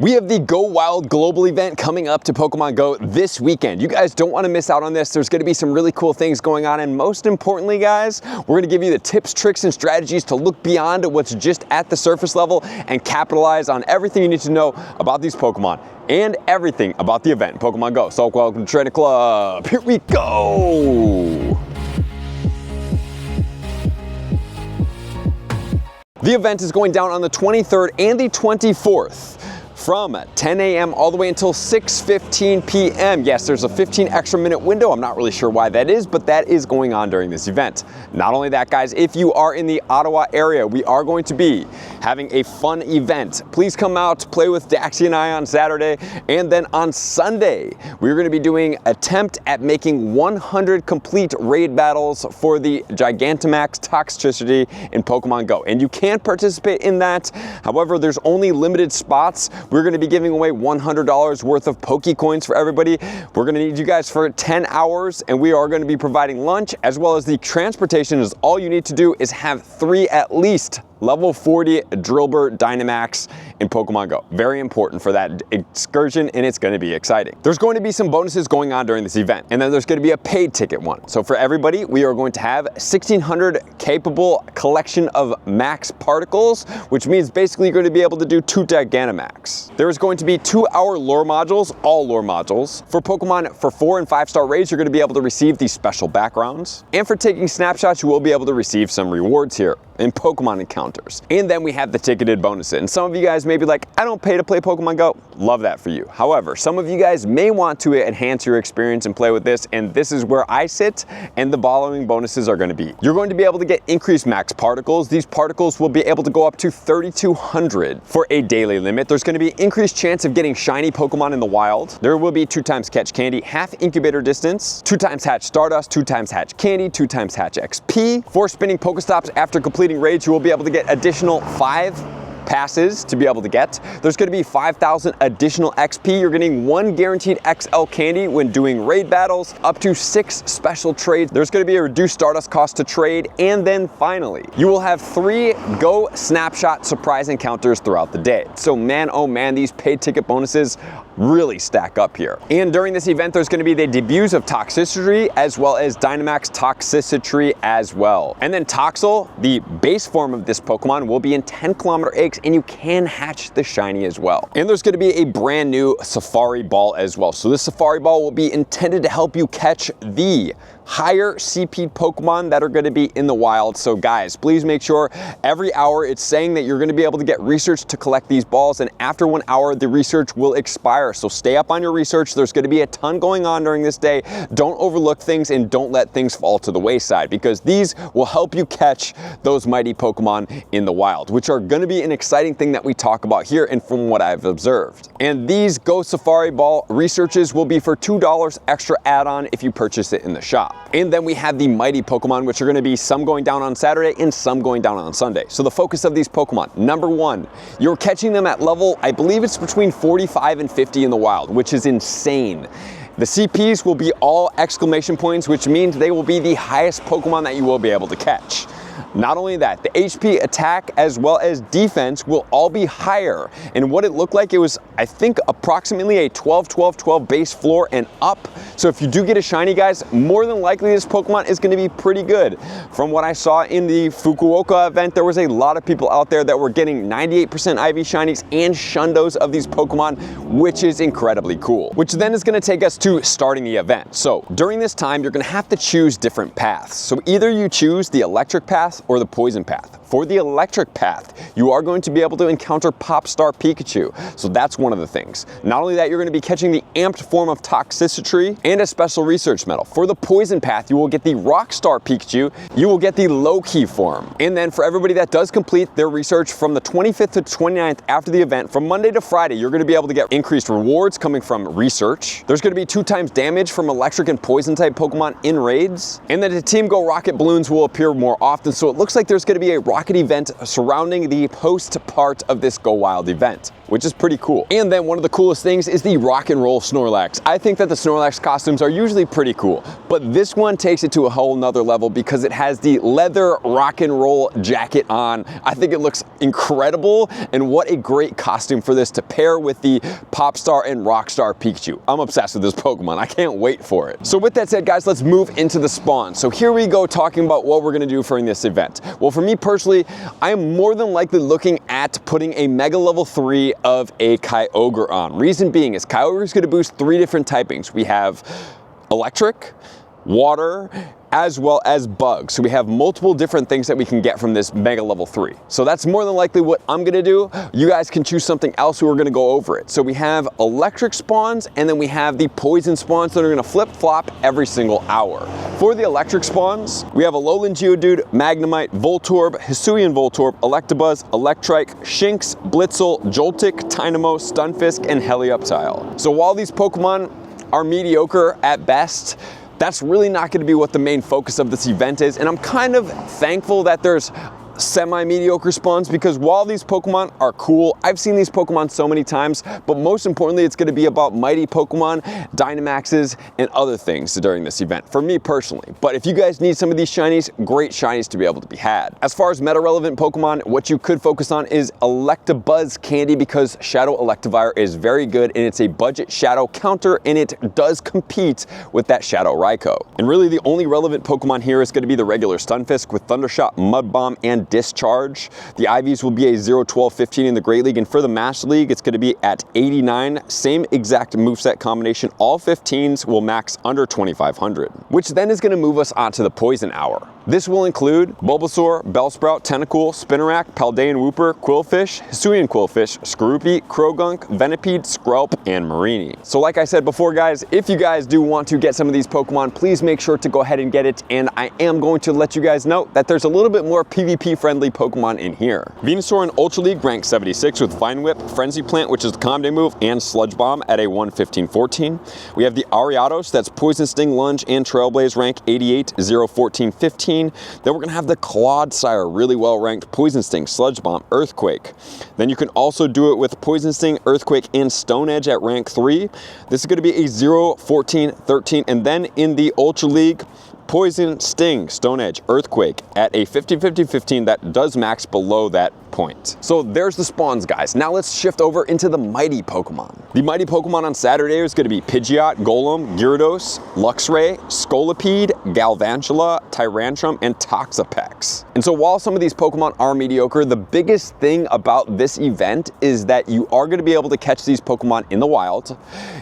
We have the Go Wild Global event coming up to Pokemon Go this weekend. You guys don't want to miss out on this. There's going to be some really cool things going on, and most importantly, guys, we're going to give you the tips, tricks, and strategies to look beyond what's just at the surface level and capitalize on everything you need to know about these Pokemon and everything about the event in Pokemon Go. So welcome to Trainer Club. Here we go. The event is going down on the 23rd and the 24th. From 10 a.m. all the way until 6:15 p.m. Yes, there's a 15 extra minute window. I'm not really sure why that is, but that is going on during this event. Not only that, guys, if you are in the Ottawa area, we are going to be having a fun event. Please come out, play with Daxie and I on Saturday, and then on Sunday, we're going to be doing attempt at making 100 complete raid battles for the Dynamax Toxtricity in Pokemon Go. And you can participate in that. However, there's only limited spots. We're going to be giving away $100 worth of Pokecoins for everybody. We're going to need you guys for 10 hours, and we are going to be providing lunch as well as the transportation. Is all you need to do is have 3 at least level 40 Drillbur Dynamax in Pokemon Go. Very important for that excursion, and it's going to be exciting. There's going to be some bonuses going on during this event, and then there's going to be a paid ticket one. So for everybody, we are going to have 1,600 capable collection of max particles, which means basically you're going to be able to do 2 Dynamax. There is going to be 2-hour lore modules, all lore modules. For Pokemon for 4- and 5-star raids, you're going to be able to receive these special backgrounds. And for taking snapshots, you will be able to receive some rewards here in Pokemon encounters. And then we have the ticketed bonuses. And some of you guys may be like, I don't pay to play Pokemon Go. Love that for you. However, some of you guys may want to enhance your experience and play with this, and this is where I sit, and the following bonuses are going to be. You're going to be able to get increased max particles. These particles will be able to go up to 3,200 for a daily limit. There's going to be increased chance of getting shiny Pokemon in the wild. There will be 2 times catch candy, half incubator distance, 2 times hatch Stardust, 2 times hatch candy, 2 times hatch XP. 4 spinning Pokestops after completing raids, you will be able to get additional 5 passes to be able to get. There's going to be 5,000 additional XP. You're getting 1 guaranteed XL candy when doing raid battles, up to 6 special trades. There's going to be a reduced Stardust cost to trade, and then finally, you will have 3 Go Snapshot surprise encounters throughout the day. So man, oh man, these paid ticket bonuses really stack up here. And during this event, there's going to be the debuts of Toxicity as well as Dynamax Toxicity as well. And then Toxel, the base form of this Pokemon, will be in 10-kilometer eggs, and you can hatch the shiny as well. And there's going to be a brand new Safari Ball as well. So this Safari Ball will be intended to help you catch the higher CP Pokemon that are going to be in the wild. So guys, please make sure every hour it's saying that you're going to be able to get research to collect these balls, and after 1 hour the research will expire. So stay up on your research. There's going to be a ton going on during this day. Don't overlook things and don't let things fall to the wayside, because these will help you catch those mighty Pokemon in the wild, which are going to be an exciting thing that we talk about here and from what I've observed. And these Go Safari Ball researches will be for $2 extra add-on if you purchase it in the shop. And then we have the mighty Pokemon, which are going to be some going down on Saturday and some going down on Sunday. So the focus of these Pokemon, number 1, you're catching them at level, I believe it's between 45 and 50 in the wild, which is insane. The CPs will be all exclamation points, which means they will be the highest Pokemon that you will be able to catch. Not only that, the HP, attack, as well as defense will all be higher. And what it looked like, it was, I think, approximately a 12-12-12 base floor and up. So if you do get a shiny, guys, more than likely this Pokemon is going to be pretty good. From what I saw in the Fukuoka event, there was a lot of people out there that were getting 98% IV shinies and shundos of these Pokemon, which is incredibly cool. Which then is going to take us to starting the event. So during this time, you're going to have to choose different paths. So either you choose the electric path or the poison path. For the electric path, you are going to be able to encounter Popstar Pikachu. So that's one of the things. Not only that, you're going to be catching the amped form of Toxicity and a special research medal. For the poison path, you will get the Rockstar Pikachu. You will get the low-key form. And then for everybody that does complete their research from the 25th to 29th after the event, from Monday to Friday, you're going to be able to get increased rewards coming from research. There's going to be 2 times damage from electric and poison type Pokemon in raids. And then the Team Go rocket balloons will appear more often, so it it looks like there's going to be a rocket event surrounding the post part of this Go Wild event, which is pretty cool. And then one of the coolest things is the rock and roll Snorlax. I think that the Snorlax costumes are usually pretty cool, but this one takes it to a whole nother level because it has the leather rock and roll jacket on. I think it looks incredible, and what a great costume for this to pair with the Popstar and Rockstar Pikachu. I'm obsessed with this Pokemon. I can't wait for it. So with that said, guys, let's move into the spawn. So here we go, talking about what we're gonna do for this event. Well, for me personally, I am more than likely looking at putting a Mega Level 3 of a Kyogre on. Reason being is Kyogre is gonna boost 3 different typings. We have Electric, Water, as well as Bug. So we have multiple different things that we can get from this Mega Level 3. So that's more than likely what I'm gonna do. You guys can choose something else, we're gonna go over it. So we have Electric spawns, and then we have the Poison spawns that are gonna flip-flop every single hour. For the Electric spawns, we have Alolan Geodude, Magnemite, Voltorb, Hisuian Voltorb, Electabuzz, Electrike, Shinx, Blitzel, Joltik, Tynamo, Stunfisk, and Helioptile. So while these Pokemon are mediocre at best, that's really not going to be what the main focus of this event is, and I'm kind of thankful that there's semi-mediocre spawns, because while these Pokemon are cool, I've seen these Pokemon so many times, but most importantly, it's going to be about mighty Pokemon, Dynamaxes, and other things during this event, for me personally. But if you guys need some of these shinies, great shinies to be able to be had. As far as meta-relevant Pokemon, what you could focus on is Electabuzz Candy, because Shadow Electivire is very good, and it's a budget Shadow counter, and it does compete with that Shadow Raikou. And really, the only relevant Pokemon here is going to be the regular Stunfisk with Thundershot, Mud Bomb, and Discharge. The IVs will be a 0, 12, 15 in the Great League, and for the Master League, it's going to be at 89. Same exact moveset combination. All 15s will max under 2,500, which then is going to move us onto the Poison Hour. This will include Bulbasaur, Bellsprout, Tentacool, Spinarak, Paldean Wooper, Quillfish, Hisuian Quillfish, Skorupi, Krogunk, Venipede, Skrelp, and Marini. So like I said before, guys, if you guys do want to get some of these Pokemon, please make sure to go ahead and get it, and I am going to let you guys know that there's a little bit more PvP-friendly Pokemon in here. Venusaur in Ultra League ranked 76 with Vine Whip, Frenzy Plant, which is the Calm Day move, and Sludge Bomb at a 115-14. We have the Ariados, that's Poison Sting, Lunge, and Trailblaze, rank 88, 0, 14, 15. Then we're going to have the Clodsire, really well ranked, Poison Sting, Sludge Bomb, Earthquake. Then you can also do it with Poison Sting, Earthquake, and Stone Edge at rank 3. This is going to be a 0, 14, 13. And then in the Ultra League, Poison, Sting, Stone Edge, Earthquake at a 50-50-15 that does max below that point. So there's the spawns, guys. Now let's shift over into the mighty Pokemon. The mighty Pokemon on Saturday is going to be Pidgeot, Golem, Gyarados, Luxray, Scolipede, Galvantula, Tyrantrum, and Toxapex. And so while some of these Pokemon are mediocre, the biggest thing about this event is that you are going to be able to catch these Pokemon in the wild.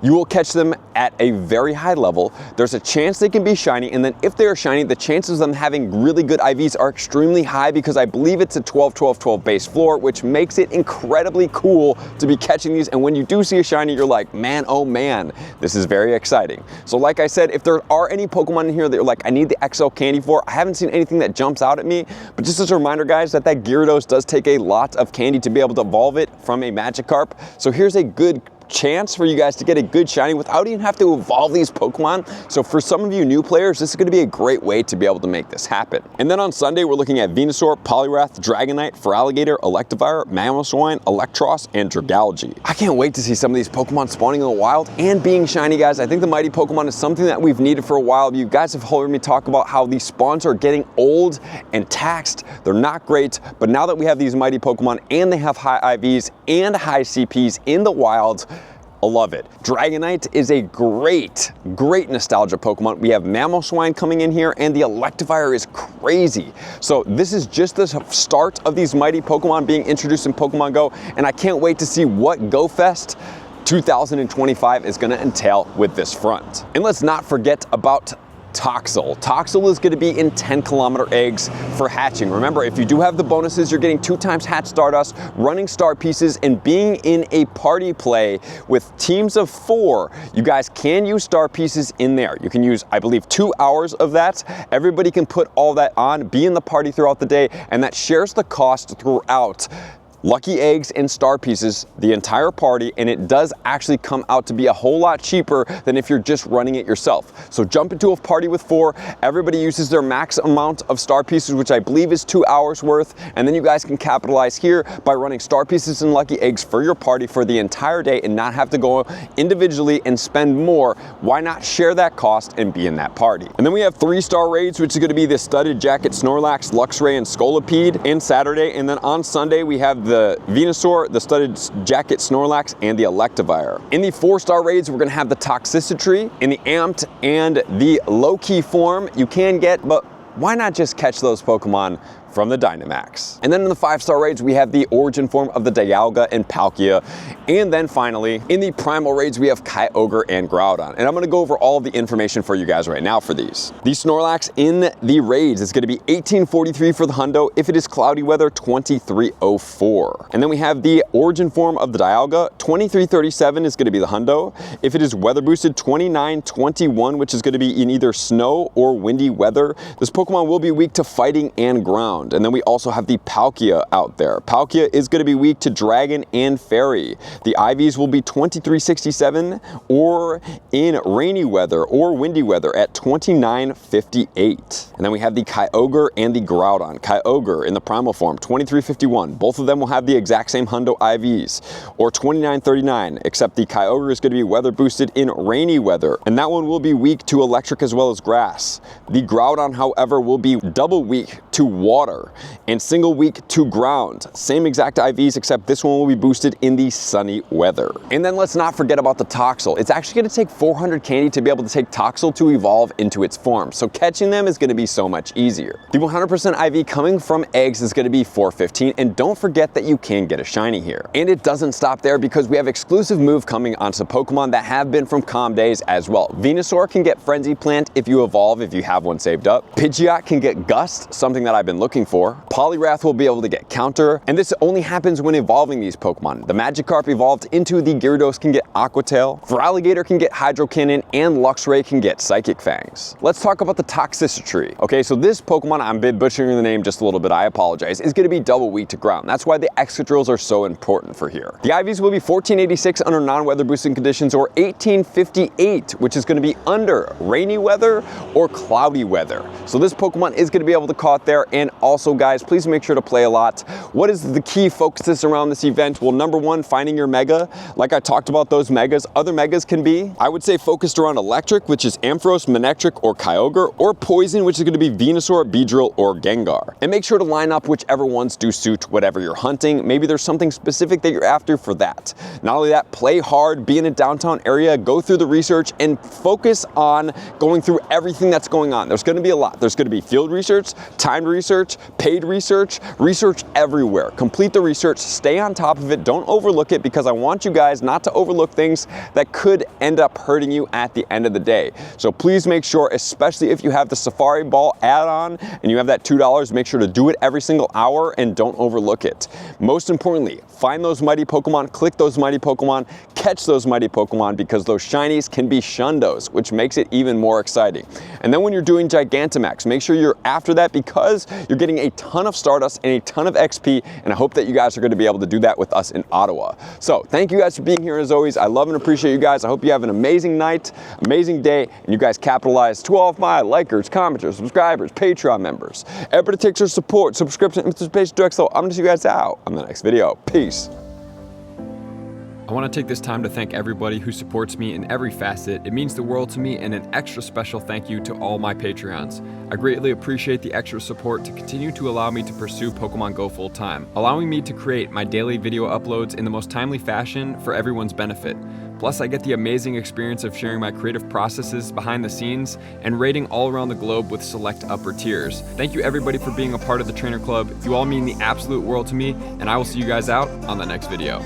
You will catch them at a very high level. There's a chance they can be shiny, and then if they are shiny, the chances of them having really good IVs are extremely high, because I believe it's a 12-12-12 base floor, which makes it incredibly cool to be catching these. And when you do see a shiny, you're like, man, oh man, this is very exciting. So like I said, if there are any Pokemon in here that you're like, I need the XL candy for, I haven't seen anything that jumps out at me, but just as a reminder, guys, that Gyarados does take a lot of candy to be able to evolve it from a Magikarp. So here's a good chance for you guys to get a good shiny without even have to evolve these Pokemon. So for some of you new players, this is going to be a great way to be able to make this happen. And then on Sunday, we're looking at Venusaur, Poliwrath, Dragonite, Feraligatr, Electivire, Mamoswine, Electros, and Dragalge. I can't wait to see some of these Pokemon spawning in the wild and being shiny, guys. I think the mighty Pokemon is something that we've needed for a while. You guys have heard me talk about how these spawns are getting old and taxed. They're not great, but now that we have these mighty Pokemon and they have high IVs and high CPs in the wild, I love it. Dragonite is a great nostalgia Pokemon. We have Mamoswine coming in here, and the Electivire is crazy. So this is just the start of these mighty Pokemon being introduced in Pokemon Go, and I can't wait to see what Go Fest 2025 is going to entail with this front. And let's not forget about Toxel. Toxel is going to be in 10-kilometer eggs for hatching. Remember, if you do have the bonuses, you're getting 2 times hatch Stardust, running star pieces, and being in a party play with teams of 4. You guys can use star pieces in there. You can use, I believe, 2 hours of that. Everybody can put all that on, be in the party throughout the day, and that shares the cost throughout lucky eggs and star pieces the entire party, and it does actually come out to be a whole lot cheaper than if you're just running it yourself. So jump into a party with 4, everybody uses their max amount of star pieces, which I believe is 2 hours worth, and then you guys can capitalize here by running star pieces and lucky eggs for your party for the entire day and not have to go individually and spend more. Why not share that cost and be in that party? And then we have 3-star raids, which is going to be the studded jacket Snorlax, Luxray, and Scolipede in Saturday, and then on Sunday we have the Venusaur, the studded jacket Snorlax, and the Electivire. In the 4-star raids, we're going to have the Toxtricity in the amped and the low-key form you can get, but why not just catch those Pokemon from the Dynamax? And then in the 5-star raids, we have the origin form of the Dialga and Palkia. And then finally, in the primal raids, we have Kyogre and Groudon. And I'm gonna go over all of the information for you guys right now for these. The Snorlax in the raids is gonna be 1843 for the hundo. If it is cloudy weather, 2304. And then we have the origin form of the Dialga, 2337 is gonna be the hundo. If it is weather boosted, 2921, which is gonna be in either snow or windy weather. This Pokemon will be weak to fighting and ground. And then we also have the Palkia out there. Palkia is going to be weak to Dragon and Fairy. The IVs will be 2367 or in rainy weather or windy weather at 2958. And then we have the Kyogre and the Groudon. Kyogre in the primal form, 2351. Both of them will have the exact same hundo IVs, or 2939, except the Kyogre is going to be weather boosted in rainy weather, and that one will be weak to electric as well as grass. The Groudon, however, will be double weak to water and single weak to ground. Same exact IVs, except this one will be boosted in the sunny weather. And then let's not forget about the Toxel. It's actually going to take 400 candy to be able to take Toxel to evolve into its form, so catching them is going to be so much easier. The 100% IV coming from eggs is going to be 415, and don't forget that you can get a shiny here. And it doesn't stop there, because we have exclusive move coming onto Pokemon that have been from Calm Days as well. Venusaur can get Frenzy Plant if you evolve, if you have one saved up. Pidgeot can get Gust, something that I've been looking for. Poliwrath will be able to get Counter, and this only happens when evolving these Pokemon. The Magikarp evolved into the Gyarados can get Aqua Tail, Feraligatr can get Hydro Cannon, and Luxray can get Psychic Fangs. Let's talk about the Toxtricity. Okay, so this Pokemon, I'm butchering the name just a little bit, I apologize, is going to be double weak to ground. That's why the Excadrills are so important for here. The IVs will be 1486 under non-weather boosting conditions, or 1858, which is going to be under rainy weather or cloudy weather. So this Pokemon is going to be able to caught there. And also, guys, please make sure to play a lot. What is the key focuses around this event? Well, number one, finding your mega. Like I talked about those megas, other megas can be, I would say, focused around electric, which is Ampharos, Manectric, or Kyogre, or poison, which is going to be Venusaur, Beedrill, or Gengar. And make sure to line up whichever ones do suit whatever you're hunting. Maybe there's something specific that you're after for that. Not only that, play hard, be in a downtown area, go through the research, and focus on going through everything that's going on. There's going to be a lot. There's going to be field research, timed research, paid research, research everywhere. Complete the research, stay on top of it, don't overlook it, because I want you guys not to overlook things that could end up hurting you at the end of the day. So please make sure, especially if you have the Safari Ball add-on and you have that $2, make sure to do it every single hour and don't overlook it. Most importantly, find those mighty Pokemon, click those mighty Pokemon, catch those mighty Pokemon, because those shinies can be shundos, which makes it even more exciting. And then when you're doing Gigantamax, make sure you're after that, because you're getting a ton of Stardust and a ton of XP, and I hope that you guys are going to be able to do that with us in Ottawa. So thank you guys for being here as always. I love and appreciate you guys. I hope you have an amazing night, amazing day, and you guys capitalize to all of my likers, commenters, subscribers, Patreon members. Everybody takes your support, subscription, participation to Toxel. I'm going to see you guys out on the next video. Peace. I want to take this time to thank everybody who supports me in every facet. It means the world to me, and an extra special thank you to all my Patreons. I greatly appreciate the extra support to continue to allow me to pursue Pokemon Go full time, allowing me to create my daily video uploads in the most timely fashion for everyone's benefit. Plus, I get the amazing experience of sharing my creative processes behind the scenes and raiding all around the globe with select upper tiers. Thank you everybody for being a part of the Trainer Club. You all mean the absolute world to me, and I will see you guys out on the next video.